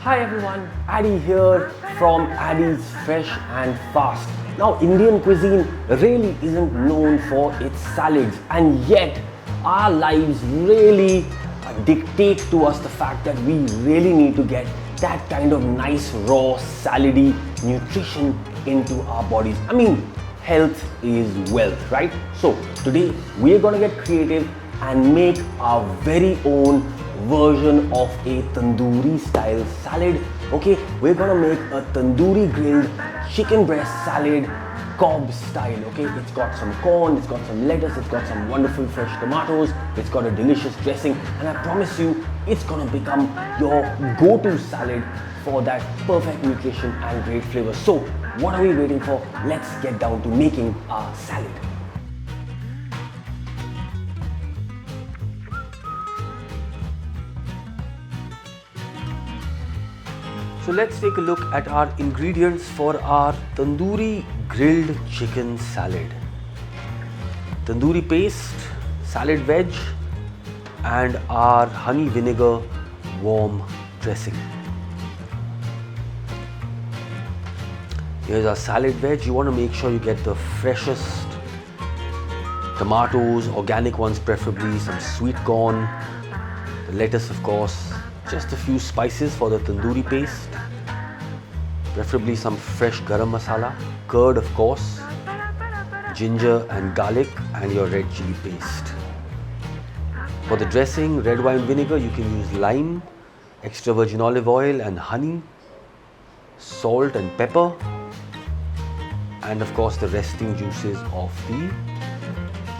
Hi everyone, Addy here from Addy's Fresh and Fast. Now, Indian cuisine really isn't known for its salads, and yet our lives really dictate to us the fact that we really need to get that kind of nice, raw, salady nutrition into our bodies. I mean, health is wealth, right? So, today we are going to get creative and make our very own version of a tandoori style salad. Okay, we're gonna make a tandoori grilled chicken breast salad, Cobb style. Okay, it's got some corn, it's got some lettuce, it's got some wonderful fresh tomatoes, it's got a delicious dressing, and I promise you it's gonna become your go-to salad for that perfect nutrition and great flavor. So what are we waiting for? Let's get down to making our salad. So let's take a look at our ingredients for our tandoori grilled chicken salad. Tandoori paste, salad veg, and our honey vinegar warm dressing. Here's our salad veg. You want to make sure you get the freshest tomatoes, organic ones preferably, some sweet corn, the lettuce of course, just a few spices for the tandoori paste, preferably some fresh garam masala, curd of course, ginger and garlic, and your red chili paste. For the dressing, red wine vinegar, you can use lime, extra virgin olive oil and honey, salt and pepper, and of course the resting juices of the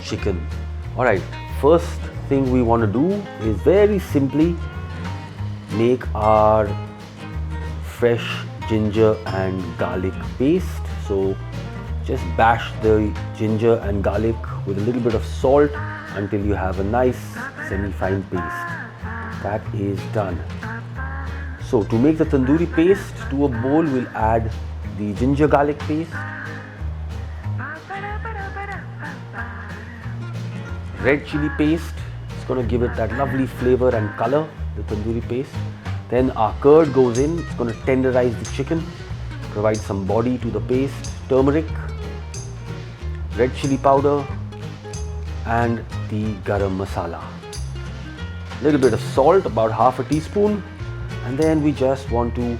chicken. Alright, first thing we want to do is very simply make our fresh ginger and garlic paste. So just bash the ginger and garlic with a little bit of salt until you have a nice semi-fine paste. That is done. So to make the tandoori paste, to a bowl we'll add the ginger garlic paste, red chili paste. It's going to give it that lovely flavor and color, the tandoori paste. Then our curd goes in. It's going to tenderize the chicken, provide some body to the paste, turmeric, red chili powder, and the garam masala. A little bit of salt, about half a teaspoon, and then we just want to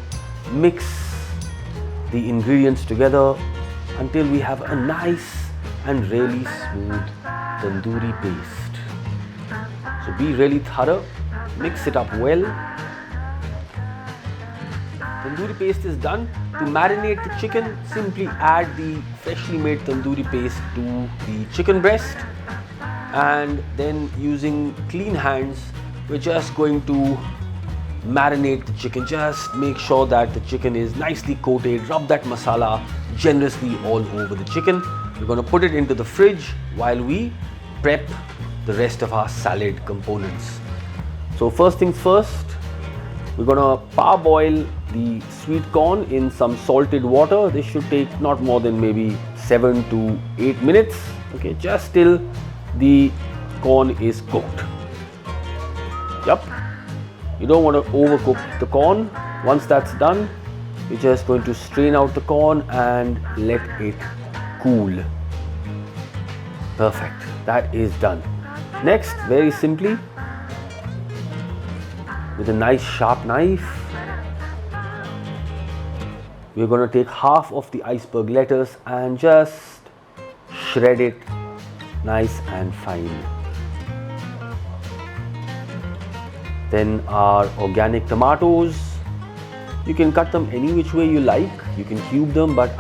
mix the ingredients together until we have a nice and really smooth tandoori paste. So be really thorough, mix it up well. Tandoori paste is done. To marinate the chicken, simply add the freshly made tandoori paste to the chicken breast, and then using clean hands we're just going to marinate the chicken. Just make sure that the chicken is nicely coated, rub that masala generously all over the chicken. We're going to put it into the fridge while we prep the rest of our salad components. So first things first, we're going to parboil the sweet corn in some salted water. This should take not more than maybe 7 to 8 minutes. Okay, just till the corn is cooked. Yup, you don't want to overcook the corn. Once that's done, we're just going to strain out the corn and let it cool. Perfect, that is done. Next, very simply, with a nice sharp knife, we're going to take half of the iceberg lettuce and just shred it nice and fine. Then our organic tomatoes, you can cut them any which way you like, you can cube them, but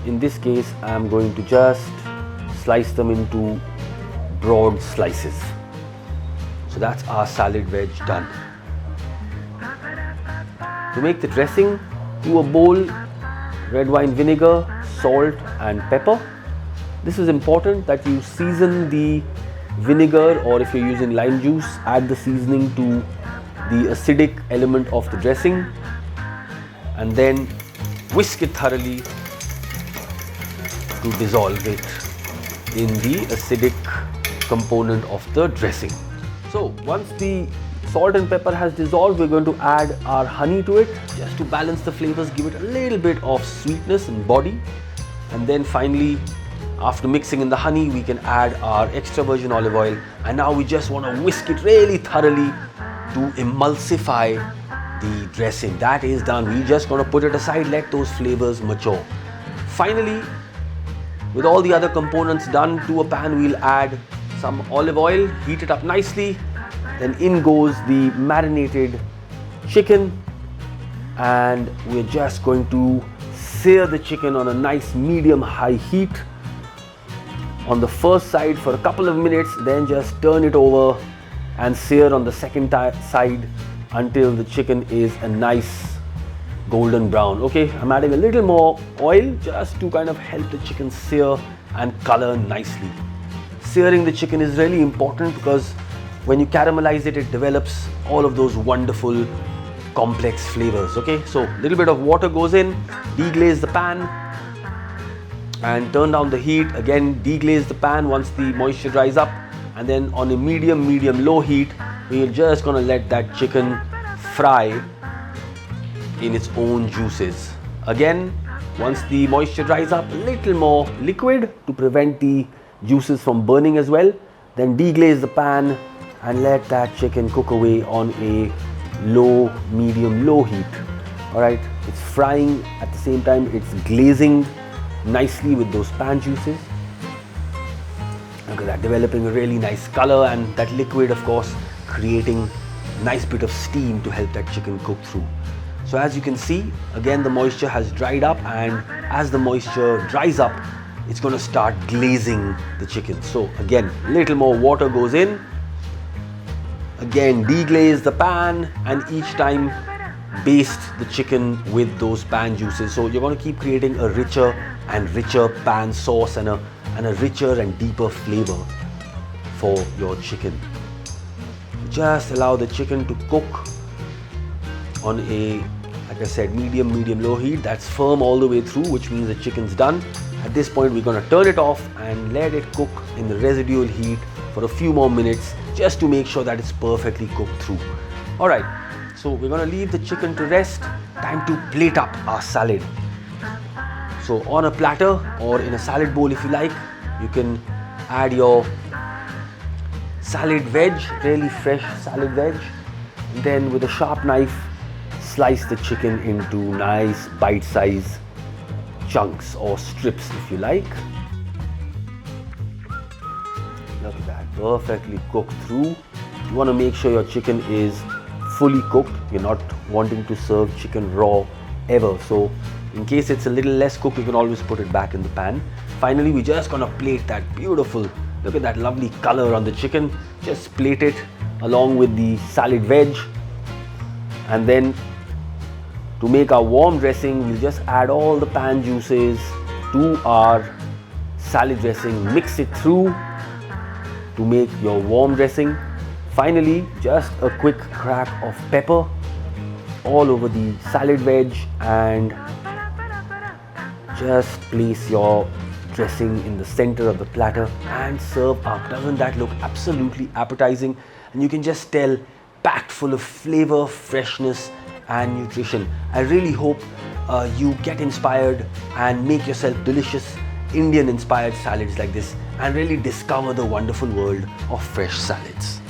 in this case I'm going to just slice them into broad slices. So that's our salad veg done. To make the dressing, to a bowl, red wine vinegar, salt and pepper. This is important that you season the vinegar, or if you're using lime juice, add the seasoning to the acidic element of the dressing, and then whisk it thoroughly to dissolve it in the acidic component of the dressing. So once the salt and pepper has dissolved, we're going to add our honey to it just to balance the flavors, give it a little bit of sweetness and body. And then finally, after mixing in the honey, we can add our extra virgin olive oil. And now we just want to whisk it really thoroughly to emulsify the dressing. That is done. We're just going to put it aside, let those flavors mature. Finally, with all the other components done, to a pan we'll add some olive oil, heat it up nicely. Then in goes the marinated chicken, and we're just going to sear the chicken on a nice medium-high heat on the first side for a couple of minutes, then just turn it over and sear on the second side until the chicken is a nice golden brown. Okay, I'm adding a little more oil just to kind of help the chicken sear and color nicely. Searing the chicken is really important because when you caramelize it, it develops all of those wonderful complex flavors. Okay, so a little bit of water goes in, deglaze the pan and turn down the heat. Again, deglaze the pan once the moisture dries up, and then on a medium-low heat, we're just gonna let that chicken fry in its own juices. Again, once the moisture dries up, a little more liquid to prevent the juices from burning as well. Then deglaze the pan and let that chicken cook away on a medium-low heat. Alright, it's frying at the same time, it's glazing nicely with those pan juices. Look at that, developing a really nice color, and that liquid, of course, creating a nice bit of steam to help that chicken cook through. So as you can see, again the moisture has dried up, and as the moisture dries up, it's going to start glazing the chicken. So again, little more water goes in. Again, deglaze the pan, and each time baste the chicken with those pan juices. So you're going to keep creating a richer and richer pan sauce and a richer and deeper flavor for your chicken. Just allow the chicken to cook on a, like I said, medium-low heat. That's firm all the way through, which means the chicken's done. At this point, we're going to turn it off and let it cook in the residual heat for a few more minutes, just to make sure that it's perfectly cooked through. Alright, so we're going to leave the chicken to rest. Time to plate up our salad. So on a platter or in a salad bowl if you like, you can add your salad veg, really fresh salad veg. And then with a sharp knife, slice the chicken into nice bite-sized chunks or strips if you like. Look at that, perfectly cooked through. You want to make sure your chicken is fully cooked. You're not wanting to serve chicken raw ever. So in case it's a little less cooked, you can always put it back in the pan. Finally, we're just going to plate that beautiful, look at that lovely color on the chicken. Just plate it along with the salad veg. And then to make our warm dressing, we'll just add all the pan juices to our salad dressing, mix it through to make your warm dressing. Finally, just a quick crack of pepper all over the salad veg, and just place your dressing in the center of the platter and serve up. Doesn't that look absolutely appetizing? And you can just tell, packed full of flavor, freshness and nutrition. I really hope you get inspired and make yourself delicious Indian inspired salads like this and really discover the wonderful world of fresh salads.